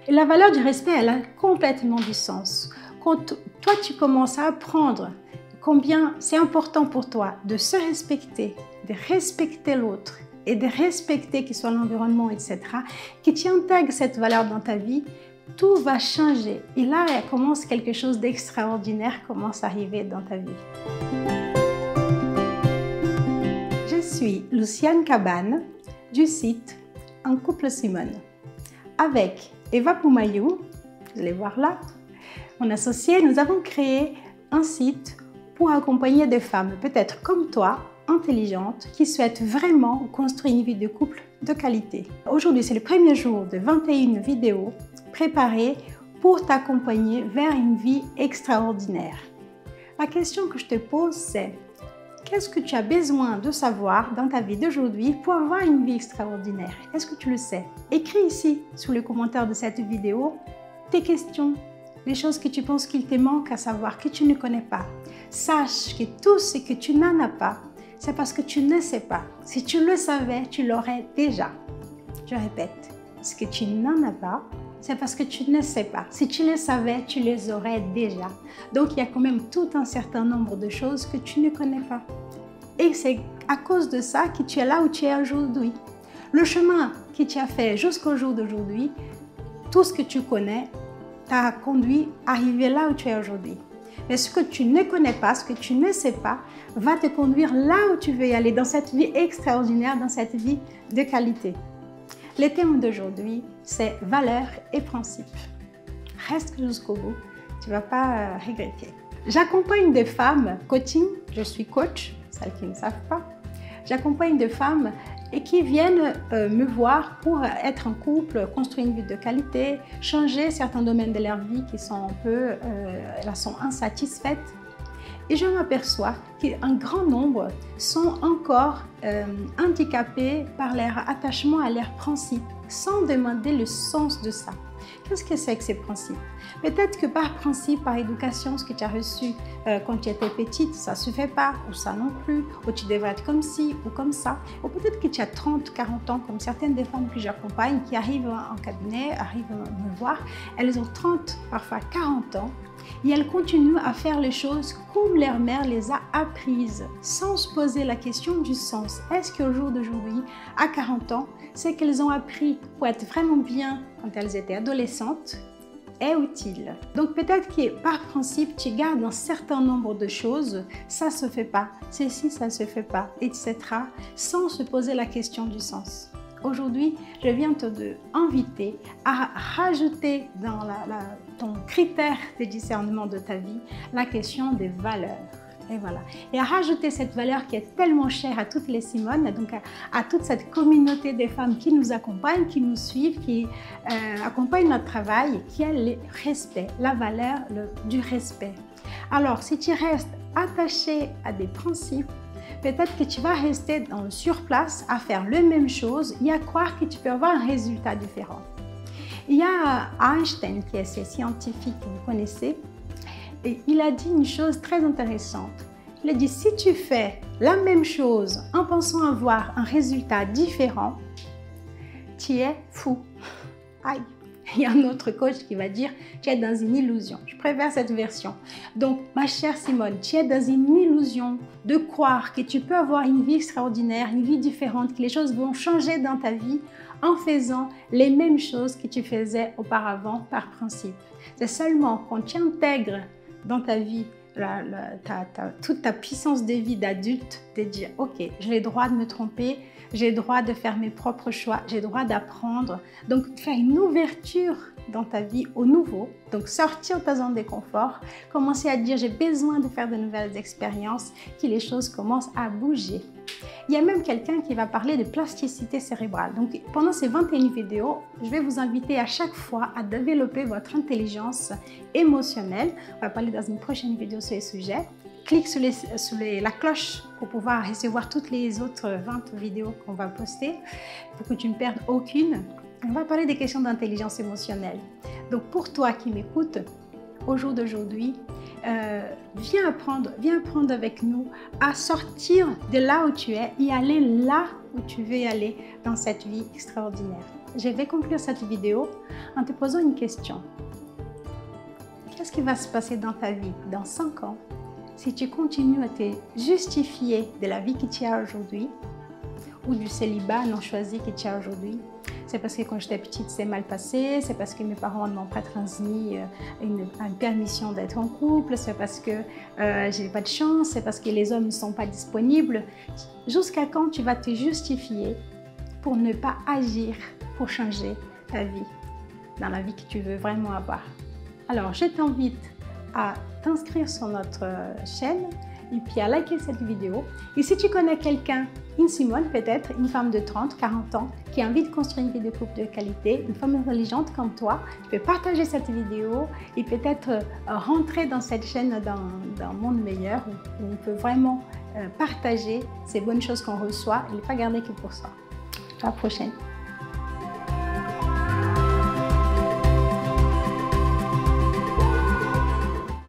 Et la valeur du respect, elle a complètement du sens. Quand toi, tu commences à apprendre combien c'est important pour toi de se respecter, de respecter l'autre et de respecter qu'il soit l'environnement, etc., que tu intègres cette valeur dans ta vie, tout va changer. Et là, quelque chose d'extraordinaire commence à arriver dans ta vie. Je suis Luciane Cabane du site Un couple Simone. Avec Eva Poumayou, vous allez voir là, mon associé, nous avons créé un site pour accompagner des femmes, peut-être comme toi, intelligentes, qui souhaitent vraiment construire une vie de couple de qualité. Aujourd'hui, c'est le premier jour de 21 vidéos préparées pour t'accompagner vers une vie extraordinaire. La question que je te pose, c'est qu'est-ce que tu as besoin de savoir dans ta vie d'aujourd'hui pour avoir une vie extraordinaire? Est-ce que tu le sais? Écris ici, sous les commentaires de cette vidéo, tes questions, les choses que tu penses qu'il te manque à savoir, que tu ne connais pas. Sache que tout ce que tu n'en as pas, c'est parce que tu ne sais pas. Si tu le savais, tu l'aurais déjà. Je répète, ce que tu n'en as pas, c'est parce que tu ne sais pas. Si tu le savais, tu les aurais déjà. Donc, il y a quand même tout un certain nombre de choses que tu ne connais pas. Et c'est à cause de ça que tu es là où tu es aujourd'hui. Le chemin que tu as fait jusqu'au jour d'aujourd'hui, tout ce que tu connais, t'a conduit à arriver là où tu es aujourd'hui. Mais ce que tu ne connais pas, ce que tu ne sais pas, va te conduire là où tu veux y aller, dans cette vie extraordinaire, dans cette vie de qualité. Le thème d'aujourd'hui, c'est valeurs et principes. Reste jusqu'au bout, tu ne vas pas regretter. J'accompagne des femmes, coaching, je suis coach, celles qui ne savent pas. J'accompagne des femmes et qui viennent me voir pour être en couple, construire une vie de qualité, changer certains domaines de leur vie qui sont elles sont insatisfaites. Et je m'aperçois qu'un grand nombre sont encore handicapés par leur attachement à leurs principes, sans demander le sens de ça. Qu'est-ce que c'est que ces principes? Peut-être que par principe, par éducation, ce que tu as reçu quand tu étais petite, ça ne se fait pas, ou ça non plus, ou tu devrais être comme ci ou comme ça. Ou peut-être que tu as 30, 40 ans, comme certaines des femmes que j'accompagne, qui arrivent en cabinet, arrivent me voir, elles ont 30, parfois 40 ans, et elles continuent à faire les choses comme leur mère les a apprises, sans se poser la question du sens. Est-ce qu'au jour d'aujourd'hui, à 40 ans, ce qu'elles ont appris pour être vraiment bien quand elles étaient adolescentes est utile? Donc peut-être que par principe, tu gardes un certain nombre de choses, ça ne se fait pas, ceci, ça ne se fait pas, etc., sans se poser la question du sens. Aujourd'hui, je viens t'inviter à rajouter dans ton critère de discernement de ta vie la question des valeurs. Et voilà. Et à rajouter cette valeur qui est tellement chère à toutes les Simones, donc à toute cette communauté des femmes qui nous accompagnent, qui nous suivent, qui accompagnent notre travail, qui est le respect, la valeur du respect. Alors, si tu restes attaché à des principes, peut-être que tu vas rester dans le surplace à faire les mêmes choses et à croire que tu peux avoir un résultat différent. Il y a Einstein, qui est ce scientifique que vous connaissez, et il a dit une chose très intéressante. Il a dit, si tu fais la même chose en pensant avoir un résultat différent, tu es fou. Aïe. Il y a un autre coach qui va dire, tu es dans une illusion. Je préfère cette version. Donc, ma chère Simone, tu es dans une illusion de croire que tu peux avoir une vie extraordinaire, une vie différente, que les choses vont changer dans ta vie en faisant les mêmes choses que tu faisais auparavant par principe. C'est seulement quand tu intègres dans ta vie toute ta puissance de vie d'adulte, de dire « Ok, j'ai le droit de me tromper, j'ai le droit de faire mes propres choix, j'ai le droit d'apprendre. » Donc, faire une ouverture dans ta vie au nouveau, donc sortir de ta zone de confort, commencer à dire « J'ai besoin de faire de nouvelles expériences », que les choses commencent à bouger. Il y a même quelqu'un qui va parler de plasticité cérébrale. Donc, pendant ces 21 vidéos, je vais vous inviter à chaque fois à développer votre intelligence émotionnelle. On va parler dans une prochaine vidéo sur le sujet. Clique sur la cloche pour pouvoir recevoir toutes les autres 20 vidéos qu'on va poster, pour que tu ne perdes aucune. On va parler des questions d'intelligence émotionnelle. Donc, pour toi qui m'écoutes, au jour d'aujourd'hui, viens apprendre avec nous à sortir de là où tu es et aller là où tu veux aller dans cette vie extraordinaire. je vais conclure cette vidéo en te posant une question. Qu'est-ce qui va se passer dans ta vie dans 5 ans si tu continues à te justifier de la vie que tu as aujourd'hui ou du célibat non choisi que tu as aujourd'hui? C'est parce que quand j'étais petite, c'est mal passé, c'est parce que mes parents ne m'ont pas transmis une permission d'être en couple, c'est parce que je n'ai pas de chance, c'est parce que les hommes ne sont pas disponibles. Jusqu'à quand tu vas te justifier pour ne pas agir, pour changer ta vie, dans la vie que tu veux vraiment avoir? Alors, je t'invite à t'inscrire sur notre chaîne et puis à liker cette vidéo. Et si tu connais quelqu'un, une Simone peut-être, une femme de 30, 40 ans, qui a envie de construire une vie de couple de qualité, une femme intelligente comme toi, tu peux partager cette vidéo et peut-être rentrer dans cette chaîne d'un monde meilleur où on peut vraiment partager ces bonnes choses qu'on reçoit et ne pas garder que pour soi. À la prochaine.